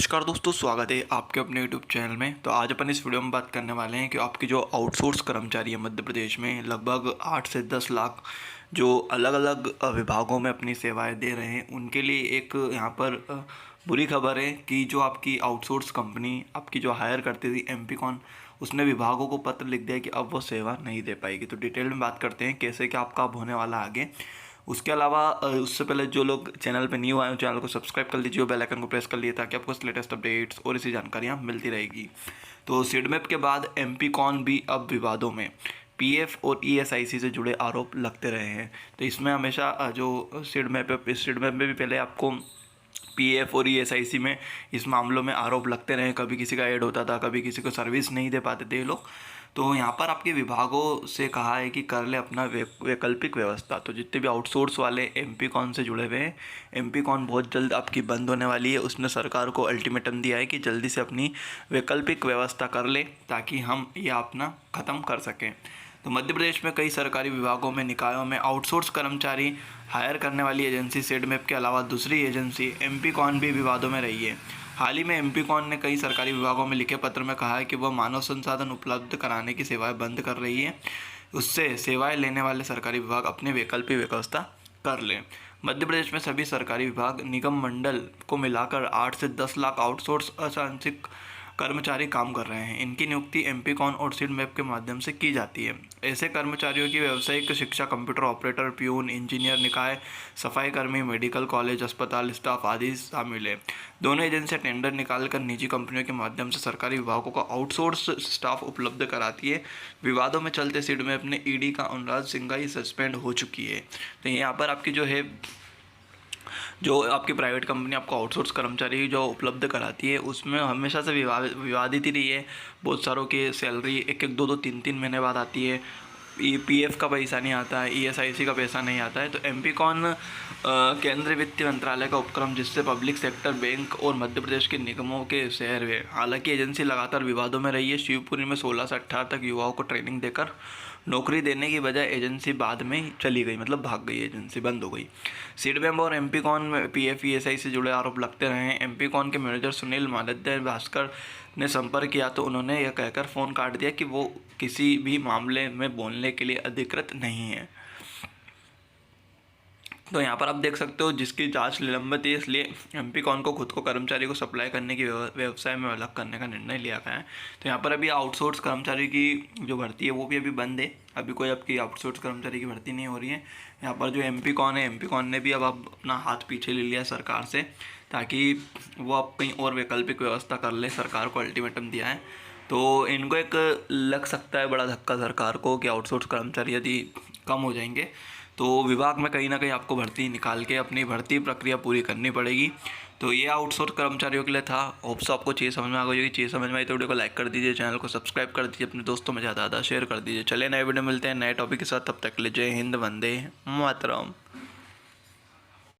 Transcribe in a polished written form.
नमस्कार दोस्तों, स्वागत है आपके अपने यूट्यूब चैनल में। तो आज अपन इस वीडियो में बात करने वाले हैं कि आपके जो आउटसोर्स कर्मचारी हैं मध्य प्रदेश में लगभग 8 से 10 लाख जो अलग अलग विभागों में अपनी सेवाएं दे रहे हैं, उनके लिए एक यहाँ पर बुरी खबर है कि जो आपकी आउटसोर्स कंपनी आपकी जो हायर करती थी एमपीकॉन, उसने विभागों को पत्र लिख दिया कि अब वो सेवा नहीं दे पाएगी। तो डिटेल में बात करते हैं कैसे क्या आपका अब होने वाला आगे। उसके अलावा उससे पहले जो लोग चैनल पे न्यू आए हो, चैनल को सब्सक्राइब कर लीजिए, बेल आइकन को प्रेस कर लिए ताकि आपको लेटेस्ट अपडेट्स और इसी जानकारियाँ मिलती रहेगी। तो सीडमैप के बाद एमपीकॉन भी अब विवादों में। पीएफ और ईएसआईसी से जुड़े आरोप लगते रहे हैं। तो इसमें हमेशा जो सीडमैप में भी पहले आपको पीएफ और ईएसआईसी में इस मामलों में आरोप लगते रहे। कभी किसी का ऐड होता था, कभी किसी को सर्विस नहीं दे पाते थे ये लोग। तो यहाँ पर आपके विभागों से कहा है कि कर ले अपना वैकल्पिक व्यवस्था। तो जितने भी आउटसोर्स वाले एमपीकॉन से जुड़े हुए हैं, एमपीकॉन बहुत जल्द आपकी बंद होने वाली है। उसने सरकार को अल्टीमेटम दिया है कि जल्दी से अपनी वैकल्पिक व्यवस्था कर ले ताकि हम ये अपना ख़त्म कर सकें। तो मध्य प्रदेश में कई सरकारी विभागों में, निकायों में आउटसोर्स कर्मचारी हायर करने वाली एजेंसी सीडमैप के अलावा दूसरी एजेंसी एमपीकॉन भी विवादों में रही है। हाल ही में एमपीकॉन ने कई सरकारी विभागों में लिखे पत्र में कहा है कि वह मानव संसाधन उपलब्ध कराने की सेवाएं बंद कर रही है। उससे सेवाएं लेने वाले सरकारी विभाग अपने वैकल्पिक व्यवस्था कर लें। मध्य प्रदेश में सभी सरकारी विभाग, निगम मंडल को मिलाकर 8 से 10 लाख आउटसोर्स असांशिक कर्मचारी काम कर रहे हैं। इनकी नियुक्ति एमपीकॉन और सीडमैप के माध्यम से की जाती है। ऐसे कर्मचारियों की व्यावसायिक शिक्षा कंप्यूटर ऑपरेटर, प्यून, इंजीनियर, निकाय, सफाई कर्मी, मेडिकल कॉलेज, अस्पताल स्टाफ आदि शामिल है। दोनों एजेंसियां टेंडर निकालकर निजी कंपनियों के माध्यम से सरकारी विभागों को आउटसोर्स स्टाफ उपलब्ध कराती है। विवादों में चलते सीडमैप ने ईडी का अनुराग सिंघाई सस्पेंड हो चुकी है। तो यहाँ पर आपकी जो आपकी प्राइवेट कंपनी आपको आउटसोर्स कर्मचारी जो उपलब्ध कराती है, उसमें हमेशा से विवादित ही रही है। बहुत सारों की सैलरी एक एक दो दो तीन तीन महीने बाद आती है। पीएफ का पैसा नहीं आता है, ईएसआईसी का पैसा नहीं आता है। तो एमपीकॉन केंद्रीय वित्त मंत्रालय का उपक्रम, जिससे पब्लिक सेक्टर बैंक और मध्य प्रदेश के निगमों के शहर हुए। हालांकि एजेंसी लगातार विवादों में रही है। शिवपुरी में 16 से 18 तक युवाओं को ट्रेनिंग देकर नौकरी देने की बजाय एजेंसी बाद में चली गई, मतलब भाग गई, एजेंसी बंद हो गई। सीडमैप और एमपीकॉन में पीएफ ईएसआई से जुड़े आरोप लगते रहे हैं। एमपीकॉन के मैनेजर सुनील मालध्य भास्कर ने संपर्क किया तो उन्होंने यह कहकर फ़ोन काट दिया कि वो किसी भी मामले में बोलने के लिए अधिकृत नहीं है। तो यहाँ पर आप देख सकते हो, जिसकी जांच निलंबित है, इसलिए एमपीकॉन को खुद को कर्मचारी को सप्लाई करने की व्यवसाय में अलग करने का निर्णय लिया गया है। तो यहाँ पर अभी आउटसोर्स कर्मचारी की जो भर्ती है वो भी अभी बंद है। अभी कोई आपकी आउटसोर्स कर्मचारी की भर्ती नहीं हो रही है। यहाँ पर जो एमपीकॉन है, एमपीकॉन ने भी अब अपना हाथ पीछे ले लिया सरकार से, ताकि वो अब कहीं और वैकल्पिक व्यवस्था कर ले। सरकार को अल्टीमेटम दिया है। तो इनको एक लग सकता है बड़ा धक्का सरकार को कि आउटसोर्स कर्मचारी यदि कम हो जाएंगे तो विभाग में कहीं ना कहीं आपको भर्ती निकाल के अपनी भर्ती प्रक्रिया पूरी करनी पड़ेगी। तो ये आउटसोर्स कर्मचारियों के लिए था। होप्स आपको चीज़ समझ में आ गई होगी। चीज़ समझ में आई तो वीडियो को लाइक कर दीजिए, चैनल को सब्सक्राइब कर दीजिए, अपने दोस्तों में ज़्यादा शेयर कर दीजिए। चलिए नए वीडियो मिलते हैं नए टॉपिक के साथ। तब तक के लिए जय हिंद, वंदे मातरम।